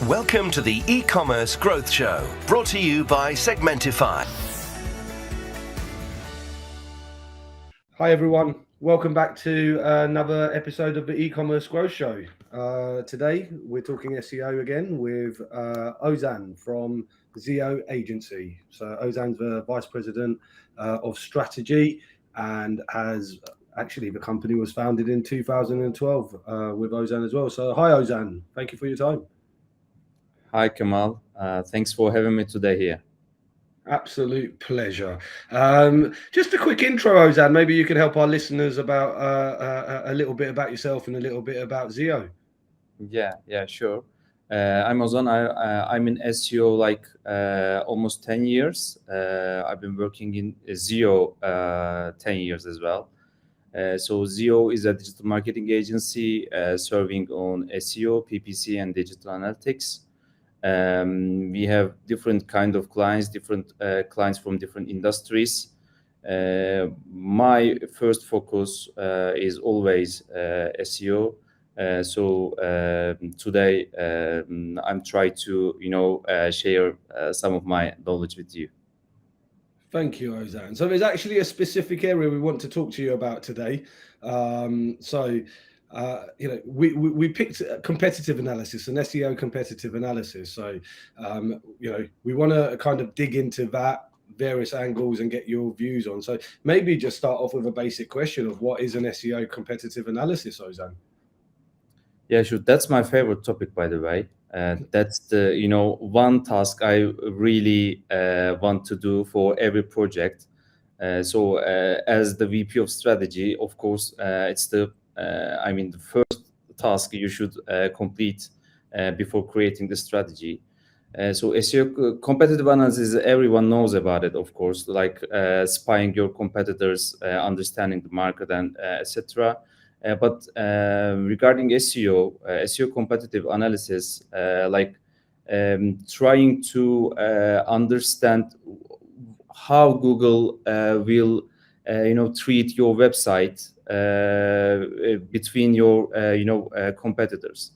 Welcome to the e-commerce growth show, brought to you by Segmentify. Hi everyone, welcome back to another episode of the e-commerce growth show. Today we're talking SEO again with Ozan from SEO agency. So Ozan's the vice president of strategy and the company was founded in 2012 with Ozan as well. So hi Ozan, thank you for your time. Hi Kamal, thanks for having me today here. Absolute pleasure. Just a quick intro, Ozan. Maybe you could help our listeners about a little bit about yourself and a little bit about SEO. Yeah, sure. I'm Ozan. I'm in SEO like almost 10 years. I've been working in SEO 10 years as well. So SEO is a digital marketing agency serving on SEO, PPC, and digital analytics. We have different kind of clients, different clients from different industries. My first focus is always SEO. So today I'm trying to share some of my knowledge with you. Thank you, Ozan. So there's actually a specific area we want to talk to you about today. We picked competitive analysis and SEO competitive analysis. So, we want to kind of dig into that, various angles, and get your views on. So maybe just start off with a basic question of what is an SEO competitive analysis, Ozan? Yeah, sure. That's my favorite topic, by the way. That's the one task I really want to do for every project. So as the VP of strategy, of course, it's the first task you should complete before creating the strategy. So SEO competitive analysis, everyone knows about it, of course, like spying your competitors, understanding the market, and etc. But regarding SEO competitive analysis, trying to understand how Google will treat your website between your competitors.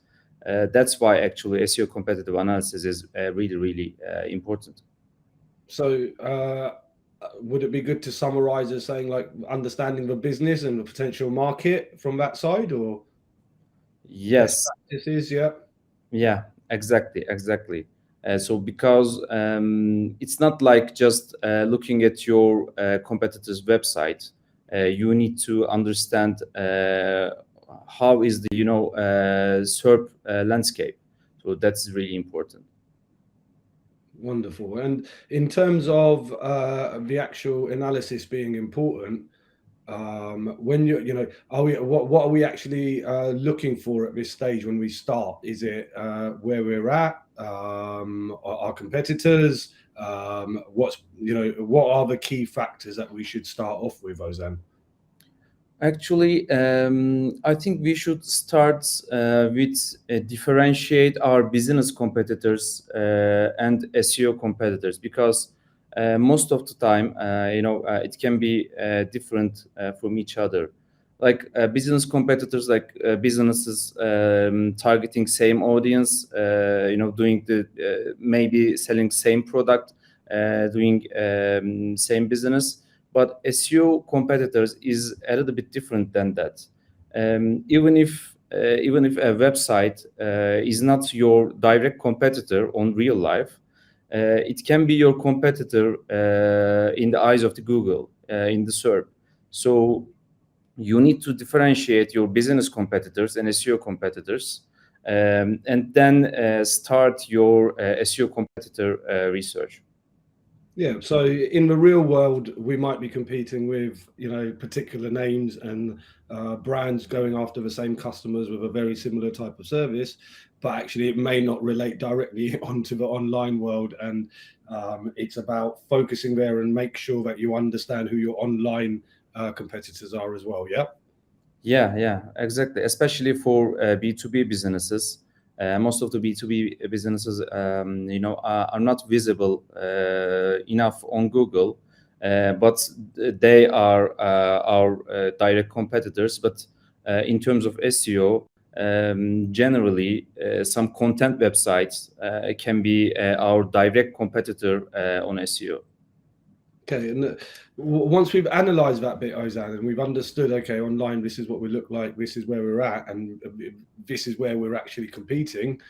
That's why actually SEO competitive analysis is really important. So would it be good to summarize as saying like understanding the business and the potential market from that side, or yes, this is exactly. So because it's not like just looking at your competitor's website, you need to understand how is the SERP landscape. So that's really important. Wonderful. And in terms of the actual analysis being important, when what are we actually looking for at this stage when we start? Is it where we're at, our competitors? What are the key factors that we should start off with, Ozan? Actually, I think we should start with differentiate our business competitors and SEO competitors, because most of the time, it can be different from each other. Like business competitors, like businesses targeting same audience, doing maybe selling same product, doing same business. But SEO competitors is a little bit different than that. Even if a website is not your direct competitor on real life, it can be your competitor in the eyes of the Google in the SERP. So you need to differentiate your business competitors and SEO competitors, and then start your SEO competitor research. Yeah, so in the real world, we might be competing with, particular names and brands going after the same customers with a very similar type of service, but actually it may not relate directly onto the online world. And it's about focusing there and make sure that you understand who your online competitors are as well. Yeah. Yeah, exactly. Especially for B2B businesses. Most of the B2B businesses, are not visible enough on Google, but they are our direct competitors. But in terms of SEO, generally, some content websites can be our direct competitor on SEO. Okay, and once we've analysed that bit, Ozan, and we've understood, okay, online, this is what we look like, this is where we're at, and this is where we're actually competing.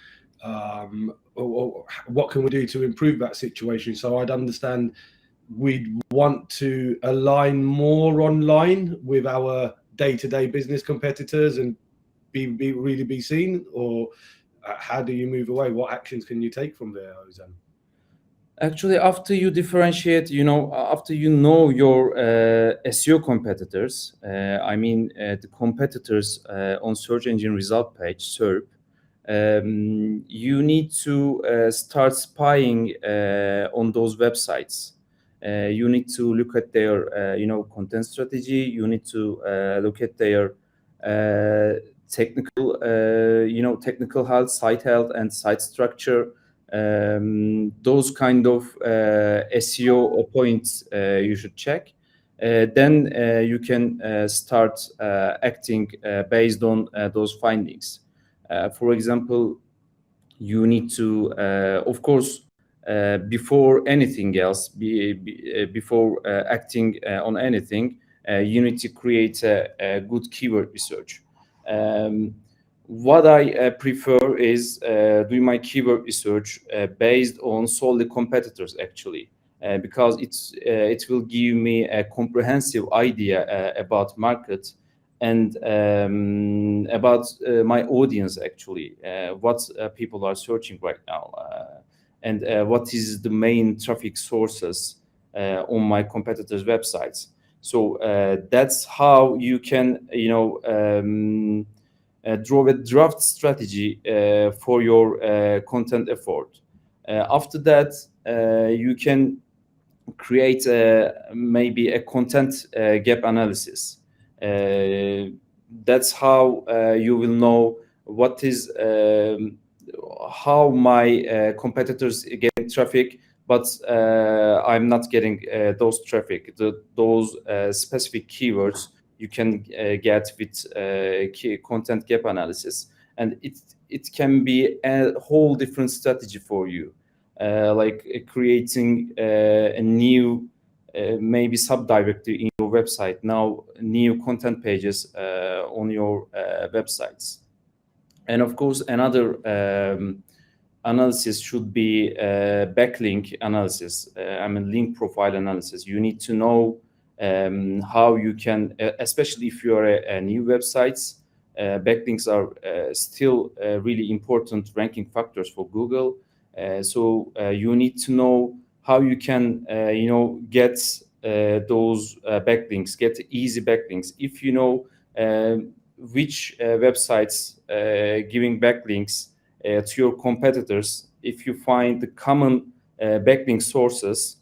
What can we do to improve that situation? So I'd understand we'd want to align more online with our day-to-day business competitors and really be seen, or how do you move away? What actions can you take from there, Ozan? Actually, after you differentiate, after you know your SEO competitors, the competitors on search engine result page, SERP, you need to start spying on those websites. You need to look at their, content strategy. You need to look at their technical health, site health, and site structure. Those kind of SEO points you should check. Then you can start acting based on those findings. For example, you need to, of course, before anything else, before acting on anything, you need to create a good keyword research. What I prefer is doing my keyword research based on solely competitors, actually, because it will give me a comprehensive idea about market and about my audience, actually, what people are searching right now, and what is the main traffic sources on my competitors' websites. So that's how you can, draw a draft strategy for your content effort. After that, you can create maybe a content gap analysis. That's how you will know what is how my competitors get traffic, but I'm not getting those traffic. Those specific keywords you can get with content gap analysis, and it can be a whole different strategy for you, like creating a new maybe subdirectory in your website, now new content pages on your websites. And of course, another analysis should be backlink analysis, link profile analysis. You need to know how you can, especially if you are a new websites, backlinks are still really important ranking factors for Google. So you need to know how you can, get those backlinks, get easy backlinks. If you know which websites giving backlinks to your competitors, if you find the common backlink sources,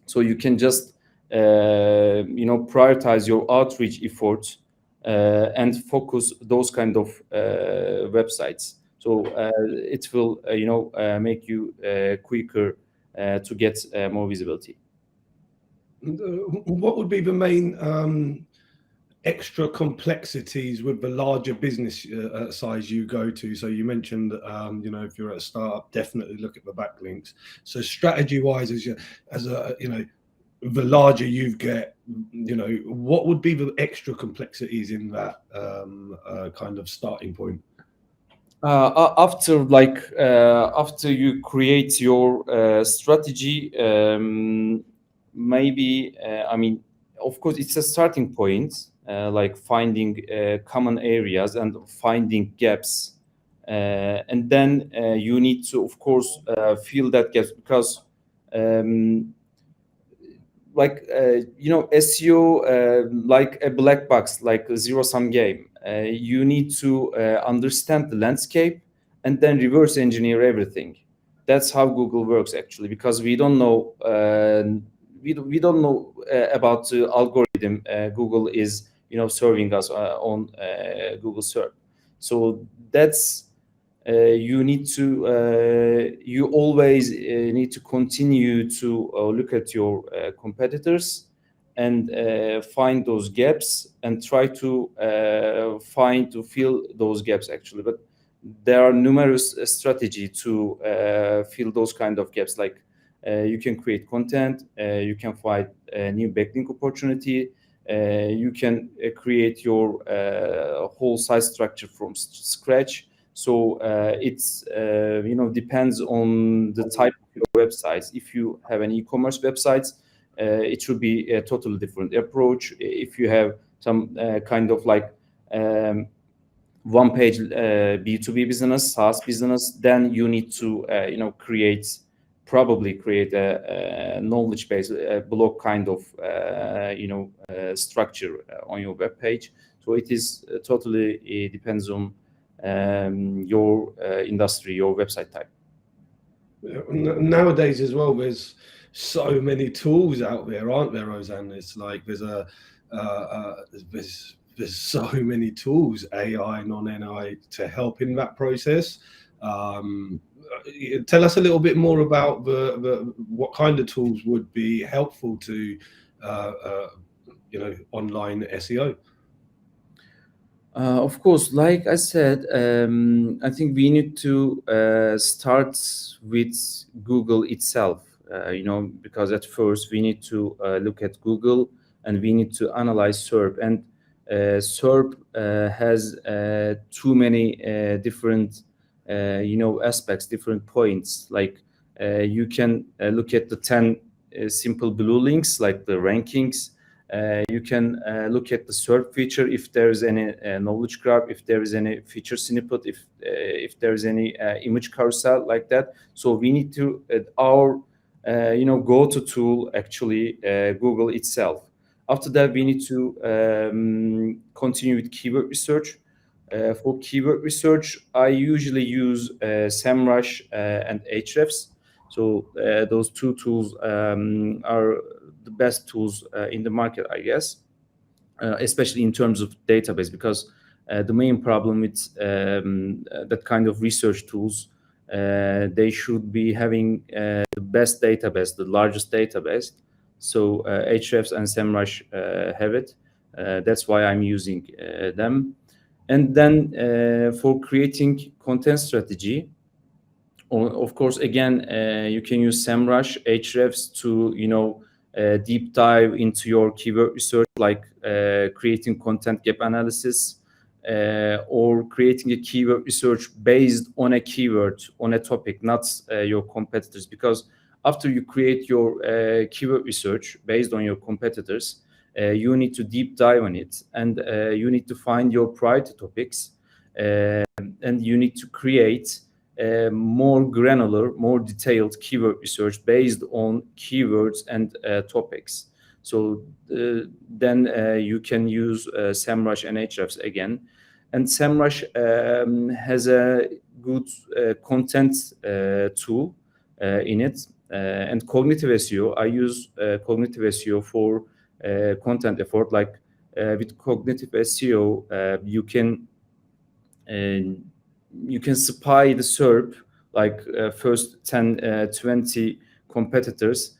so you can just prioritize your outreach efforts and focus those kind of websites. So it will make you quicker to get more visibility. What would be the main extra complexities with the larger business size you go to? So you mentioned if you're at a startup, definitely look at the backlinks. So strategy wise, the larger you get, what would be the extra complexities in that kind of starting point? After you create your strategy, maybe of course it's a starting point, like finding common areas and finding gaps, and then you need to, of course, fill that gaps, because SEO, like a black box, like a zero-sum game. You need to understand the landscape and then reverse engineer everything. That's how Google works, actually, because we don't know we don't know about the algorithm Google is serving us on Google SERP. So that's you always need to continue to look at your competitors and find those gaps and try to fill those gaps actually. But there are numerous strategies to fill those kind of gaps. Like you can create content, you can find a new backlink opportunity, you can create your whole site structure from scratch. So it's depends on the type of your websites. If you have an e-commerce website, it should be a totally different approach. If you have some kind of like one-page B2B business, SaaS business, then you need to probably create a knowledge base, a blog kind of structure on your web page. So it is it depends on your industry, your website type. Nowadays as well, there's so many tools out there, aren't there, Ozan? It's like there's so many tools, AI, non-AI, to help in that process. Tell us a little bit more about what kind of tools would be helpful to online SEO. Of course, like I said, I think we need to start with Google itself, because at first we need to look at Google and we need to analyze SERP. And SERP has too many different, aspects, different points. Like you can look at the 10 simple blue links, like the rankings. You can look at the SERP feature, if there is any knowledge graph, if there is any feature snippet, if there is any image carousel like that. So we need to our go-to tool actually Google itself. After that, we need to continue with keyword research. For keyword research, I usually use Semrush and Ahrefs. So those two tools are the best tools in the market, I guess, especially in terms of database, because the main problem with that kind of research tools, they should be having the best database, the largest database. So Ahrefs and Semrush have it. That's why I'm using them. And then for creating content strategy, of course, again, you can use Semrush, Ahrefs to deep dive into your keyword research, like creating content gap analysis, or creating a keyword research based on a keyword, on a topic, not your competitors. Because after you create your keyword research based on your competitors, you need to deep dive on it, and you need to find your priority topics, and you need to create more granular, more detailed keyword research based on keywords and topics. So then you can use Semrush and Ahrefs again. And Semrush has a good content tool in it. And CognitiveSEO, I use CognitiveSEO for content effort. Like with CognitiveSEO, you can spy the SERP, like first 10, 20 competitors,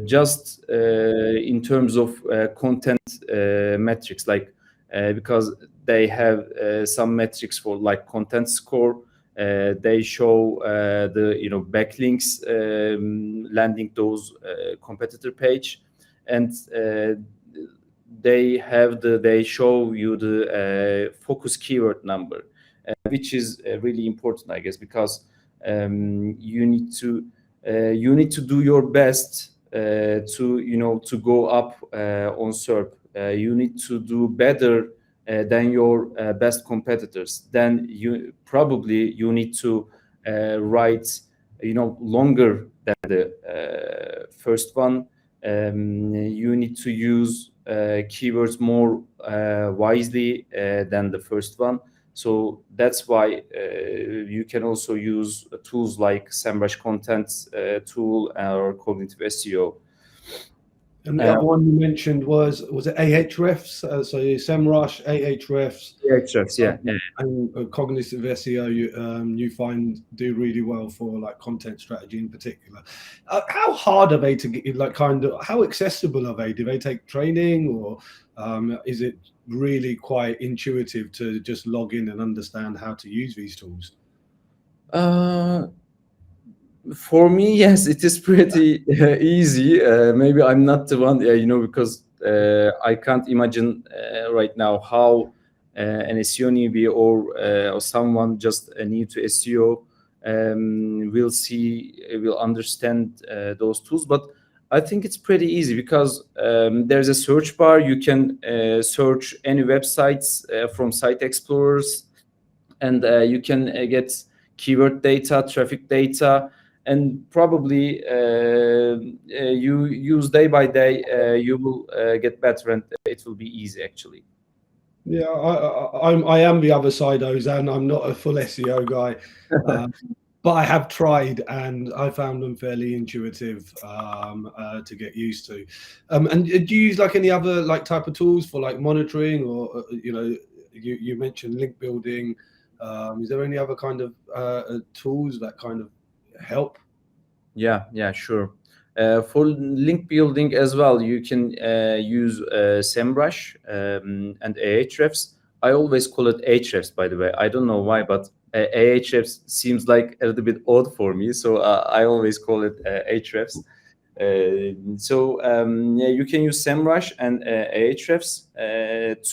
just in terms of content metrics, like because they have some metrics for like content score. They show the backlinks landing those competitor page, and they show you the focus keyword number, which is really important, I guess, because you need to do your best to go up on SERP. You need to do better than your best competitors. Then you need to write longer than the first one. You need to use keywords more wisely than the first one. So that's why you can also use tools like Semrush Content tool or CognitiveSEO. And the other one you mentioned was it Ahrefs? So Semrush, Ahrefs, Ahrefs, yeah. and cognitive SEO. You find do really well for like content strategy in particular. How hard are they to get? Like, kind of, how accessible are they? Do they take training, or is it really quite intuitive to just log in and understand how to use these tools? For me, yes, it is pretty easy. Maybe I'm not the one, because I can't imagine right now how an SEO newbie or someone just new to SEO will understand those tools. But I think it's pretty easy because there's a search bar. You can search any websites from site explorers, and you can get keyword data, traffic data, and probably you use day by day, you will get better, and it will be easy actually. Yeah, I am the other side, Ozan. I'm not a full SEO guy, but I have tried, and I found them fairly intuitive to get used to. And do you use like any other like type of tools for like monitoring, or you mentioned link building? Is there any other kind of tools that kind of help? Yeah, sure. For link building as well, you can use Semrush and Ahrefs. I always call it Ahrefs, by the way. I don't know why, but Ahrefs seems like a little bit odd for me, so I always call it Ahrefs. Yeah, you can use Semrush and Ahrefs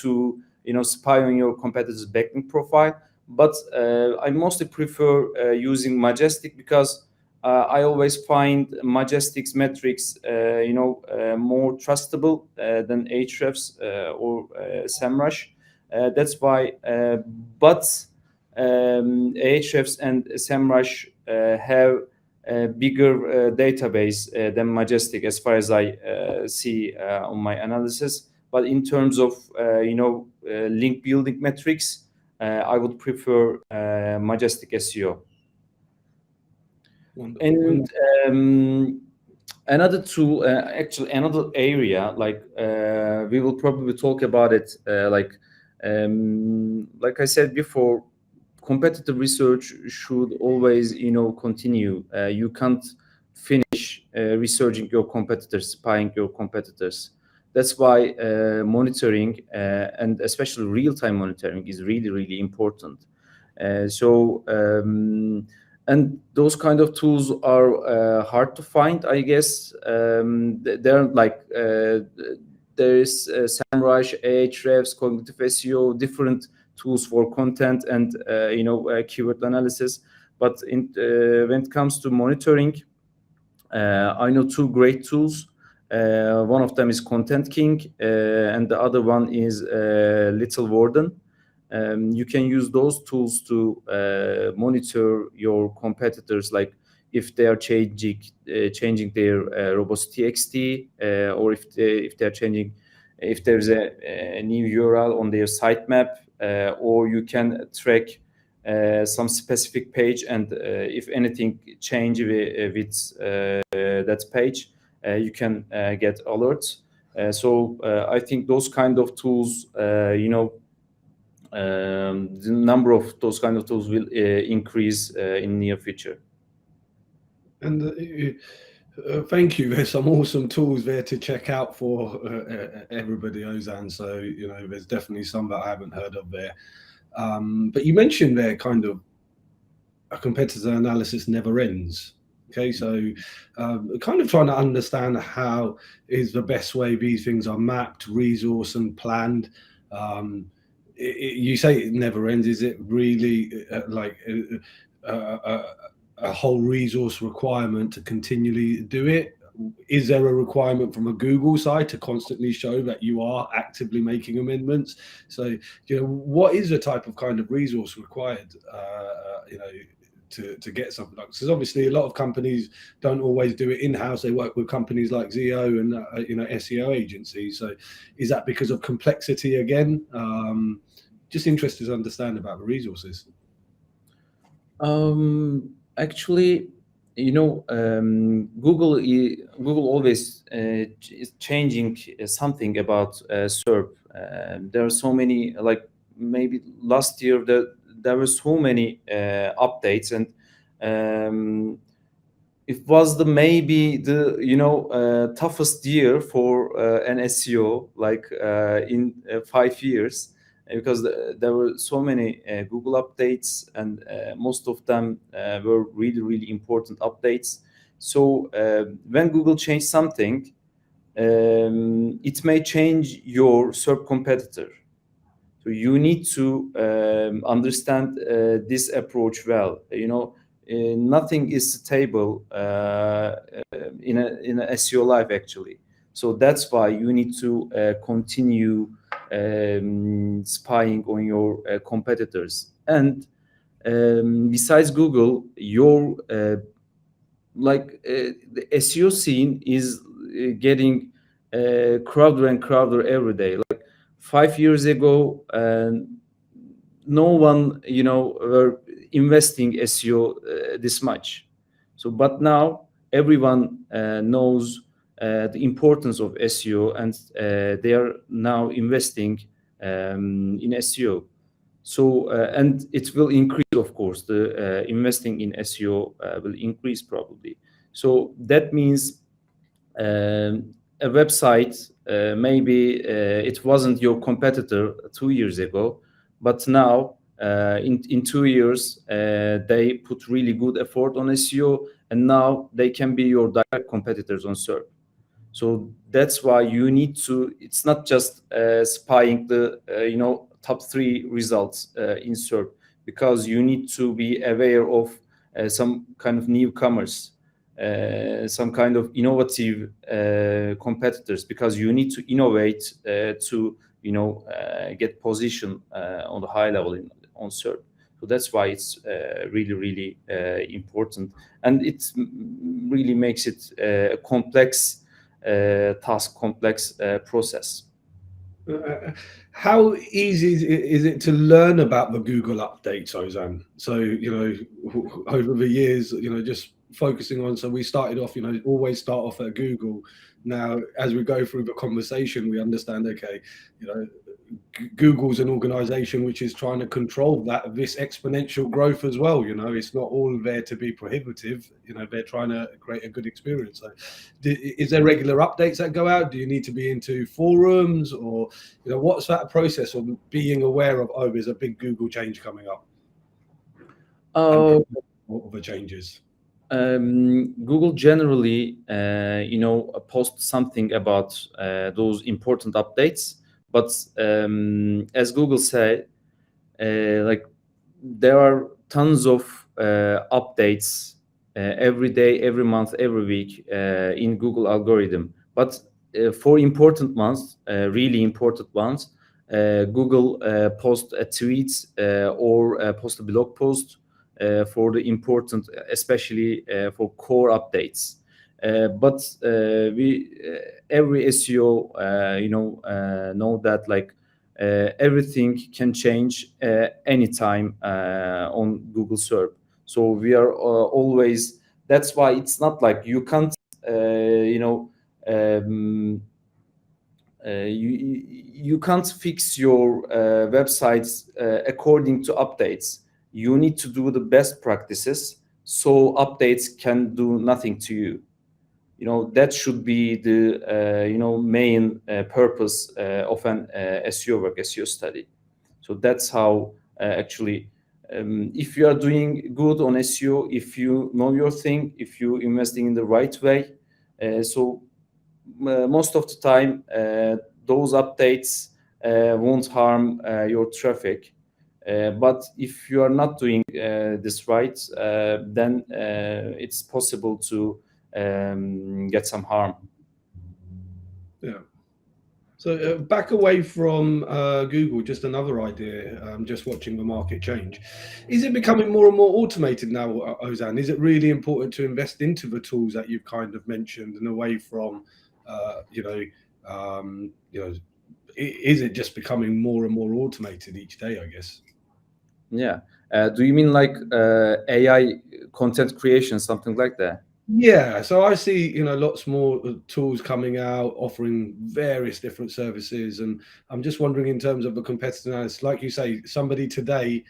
to spy on your competitor's backlink profile. But I mostly prefer using Majestic because I always find Majestic's metrics, more trustable than Ahrefs or Semrush. That's why. But Ahrefs and Semrush have a bigger database than Majestic, as far as I see on my analysis. But in terms of link building metrics, I would prefer Majestic SEO. Wonderful. And another tool, actually another area, like we will probably talk about it, like I said before, competitive research should always continue. You can't finish researching your competitors, spying your competitors. That's why monitoring and especially real-time monitoring is really, really important. And those kind of tools are hard to find, I guess. They're like there is Semrush, Ahrefs, CognitiveSEO, different tools for content and keyword analysis. But when it comes to monitoring, I know two great tools. One of them is ContentKing, and the other one is Little Warden. You can use those tools to monitor your competitors, like if they are changing their robust.txt, or if they're changing, if there's a new URL on their sitemap, or you can track some specific page, and if anything change with that page, you can get alerts. So I think those kind of tools, the number of those kind of tools will increase in near future. And thank you. There's some awesome tools there to check out for everybody, Ozan. So there's definitely some that I haven't heard of there. But you mentioned there kind of a competitor analysis never ends. Okay, so kind of trying to understand how is the best way these things are mapped, resourced, and planned. You say it never ends. Is it really like a whole resource requirement to continually do it? Is there a requirement from a Google side to constantly show that you are actively making amendments? So, what is the type of kind of resource required, to get something like this? Because obviously a lot of companies don't always do it in-house. They work with companies like SEO and, SEO agencies. So is that because of complexity again? Just interested to understand about the resources. Actually, Google always is changing something about SERP. There are so many, like maybe last year there were so many updates, and um, it was maybe the toughest year for an SEO, like in 5 years, because there were so many Google updates, and most of them were really important updates. So when Google changed something, it may change your SERP competitor. So you need to understand this approach well. Nothing is stable in a SEO life, actually. So that's why you need to continue spying on your competitors. And besides Google, your the SEO scene is getting crowded and crowded every day. Like 5 years ago, no one were investing SEO this much. So but now everyone knows the importance of SEO, and they are now investing in SEO. So and it will increase, of course. The investing in SEO will increase probably. So that means a website, maybe it wasn't your competitor 2 years ago, but now in 2 years they put really good effort on SEO, and now they can be your direct competitors on SERP. So that's why you need to. It's not just spying the top 3 results in SERP, because you need to be aware of some kind of newcomers, some kind of innovative competitors, because you need to innovate to get position on the high level on SERP. So that's why it's really important, and it really makes it a complex task, complex process. How easy is it to learn about the Google updates, Ozan? So, over the years, just focusing on, so we started off, always start off at Google. Now, as we go through the conversation, we understand, okay, Google's an organization which is trying to control this exponential growth as well. It's not all there to be prohibitive. They're trying to create a good experience. So is there regular updates that go out? Do you need to be into forums, or what's that process of being aware of, there's a big Google change coming up? What are the changes? Google generally posts something about those important updates, but as Google said, like there are tons of updates every day, every month, every week in Google algorithm. But for important ones, really important ones, Google post a tweet or post a blog post for the important, especially for core updates. But we every SEO know that, like, everything can change anytime on Google SERP. So we are always. That's why it's not like you can't you can't fix your websites according to updates. You need to do the best practices, so updates can do nothing to you. That should be the main purpose of an SEO work, SEO study. So that's how actually, if you are doing good on SEO, if you know your thing, if you investing in the right way, so most of the time those updates won't harm your traffic. But if you are not doing this right, then it's possible to get some harm. Yeah. So back away from Google, just another idea, just watching the market change. Is it becoming more and more automated now, Ozan? Is it really important to invest into the tools that you've kind of mentioned, and away from, is it just becoming more and more automated each day, I guess? Yeah, Do you mean like AI content creation, something like that? Yeah, so I see, lots more tools coming out offering various different services, and I'm just wondering in terms of the competitor analysis, like you say, somebody today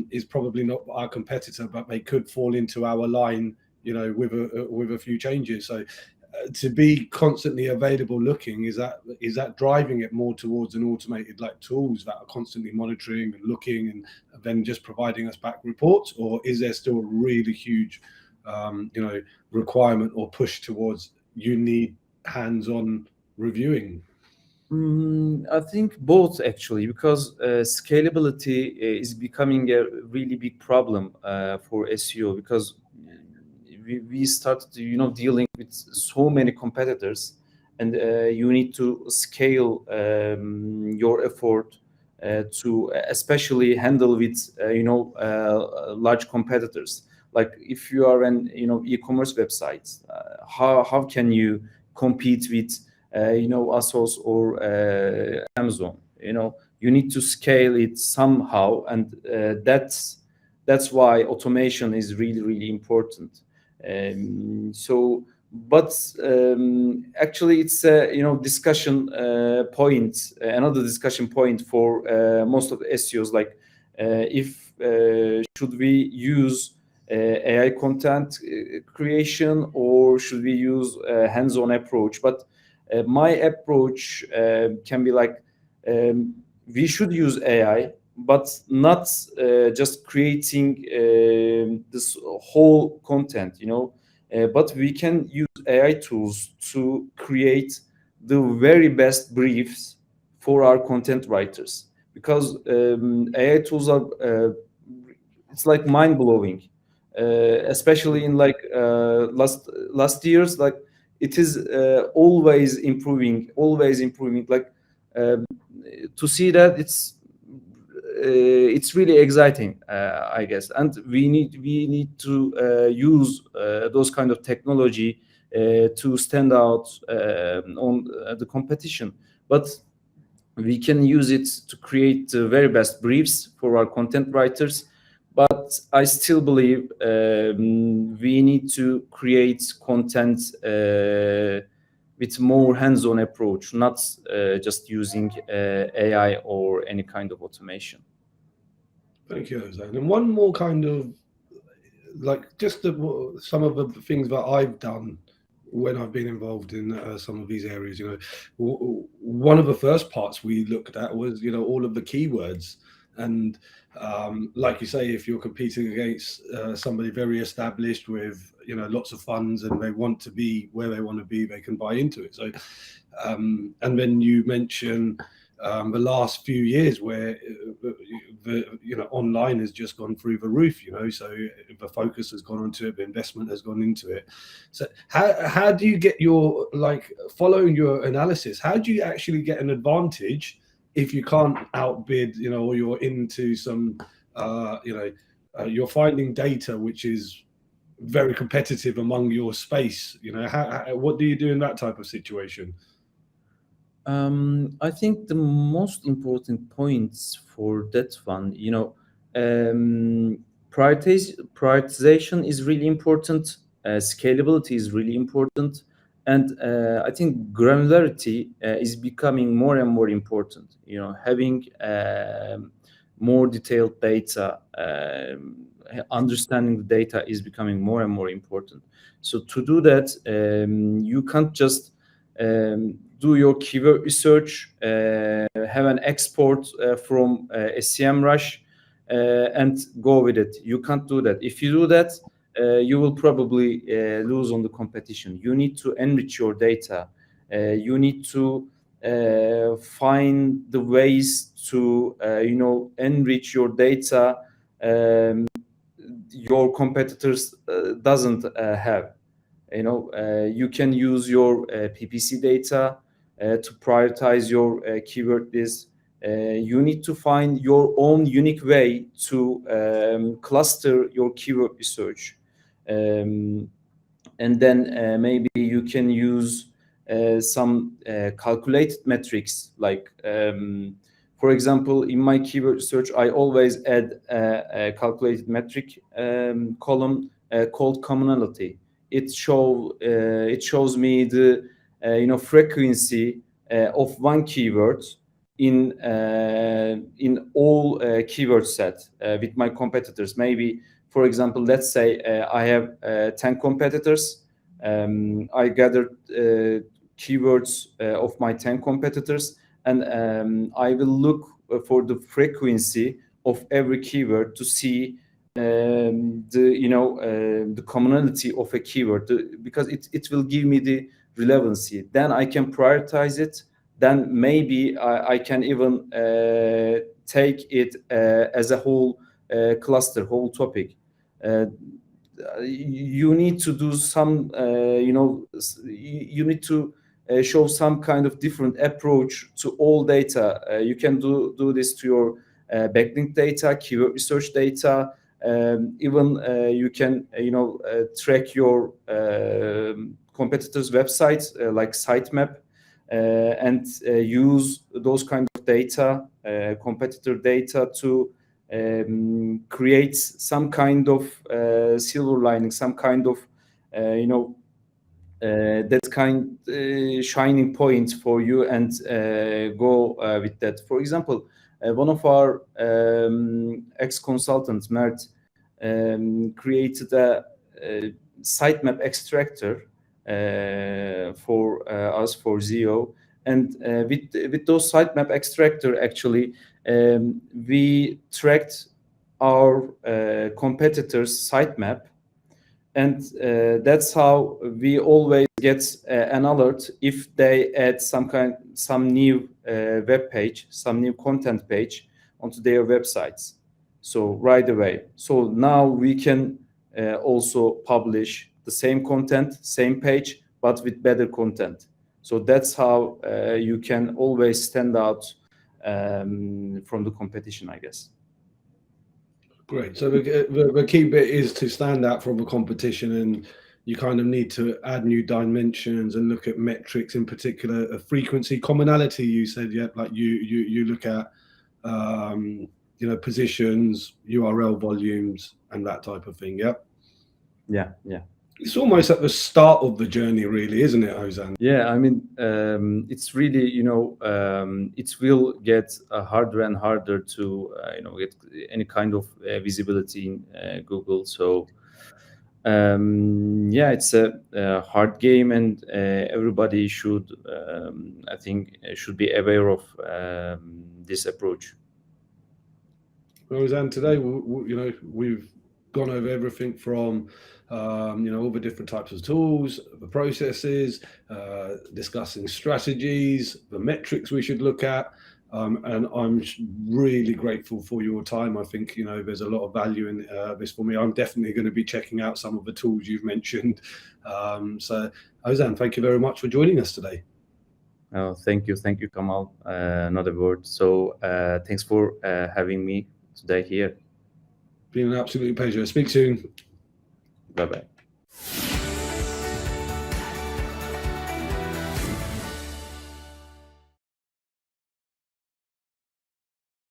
is probably not our competitor, but they could fall into our line, with a few changes. So to be constantly available looking, is that driving it more towards an automated like tools that are constantly monitoring and looking and then just providing us back reports, or is there still a really huge requirement or push towards you need hands-on reviewing? I think both actually, because scalability is becoming a really big problem for SEO, because we started, dealing with so many competitors, and you need to scale your effort to especially handle with large competitors. Like if you are an e-commerce website, how can you compete with ASOS or Amazon? You need to scale it somehow, and that's why automation is really, really important. But actually, it's a discussion point, another discussion point for most of the SEOs. Like, if should we use AI content creation, or should we use a hands-on approach? But my approach can be like, we should use AI, but not just creating this whole content, but we can use AI tools to create the very best briefs for our content writers, because AI tools are it's like mind blowing, especially in like last years. Like it is always improving, always improving. Like to see that it's really exciting, I guess. And we need to use those kind of technology to stand out on the competition. But we can use it to create the very best briefs for our content writers. But I still believe we need to create content with more hands-on approach, not just using AI or any kind of automation. Thank you, Ozan. And one more kind of like just some of the things that I've done when I've been involved in some of these areas. One of the first parts we looked at was all of the keywords, and like you say, if you're competing against somebody very established with lots of funds and they want to be where they want to be, they can buy into it. So and then you mention the last few years where the online has just gone through the roof, so the focus has gone onto it, the investment has gone into it. So how do you get your, like, following your analysis, how do you actually get an advantage if you can't outbid, or you're into some you're finding data which is very competitive among your space? What do you do in that type of situation? I think the most important points for that one, prioritization is really important. Scalability is really important, and I think granularity is becoming more and more important. Having more detailed data, understanding the data is becoming more and more important. So to do that, you can't just do your keyword research, have an export from Semrush, and go with it. You can't do that. If you do that, you will probably lose on the competition. You need to enrich your data. You need to find the ways to enrich your data your competitors doesn't have. You can use your PPC data to prioritize your keyword list. You need to find your own unique way to cluster your keyword research. And then maybe you can use some calculated metrics, like For example, in my keyword search, I always add a calculated metric column called commonality. It shows me the frequency of one keyword in all keyword set with my competitors. Maybe, for example, let's say I have 10 competitors. I gathered keywords of my 10 competitors, and I will look for the frequency of every keyword to see the commonality of a keyword, because it will give me the relevancy. Then I can prioritize it. Then maybe I can even take it as a whole cluster, whole topic. You need to do some, you need to show some kind of different approach to all data. You can do this to your backlink data, keyword research data. Even you can track your competitors' websites like sitemap, and use those kind of data, competitor data, to create some kind of silver lining, some kind of that kind shining point for you, and go with that. For example, one of our ex-consultants, Mert, created a sitemap extractor for us, for SEO, and with those sitemap extractor, actually, we tracked our competitors' sitemap, and that's how we always get an alert if they add some new web page, some new content page onto their websites. So right away. So now we can also publish the same content, same page, but with better content. So that's how you can always stand out from the competition, I guess. Great. So the key bit is to stand out from the competition, and you kind of need to add new dimensions and look at metrics, in particular, a frequency, commonality. You said, yeah, like you look at positions, URL volumes, and that type of thing. Yeah. Yeah. It's almost at the start of the journey, really, isn't it, Ozan? Yeah, I mean, it's really, it will get harder and harder to, get any kind of visibility in Google. So, yeah, it's a hard game, and everybody should, I think, should be aware of this approach. Well, Ozan, today, we've gone over everything from all the different types of tools, the processes, discussing strategies, the metrics we should look at, and I'm really grateful for your time. I think there's a lot of value in this for me. I'm definitely going to be checking out some of the tools you've mentioned. So Ozan, thank you very much for joining us today. Oh, thank you, Kamal. Not a word. So thanks for having me today here. Been an absolute pleasure. Speak soon. Bye-bye.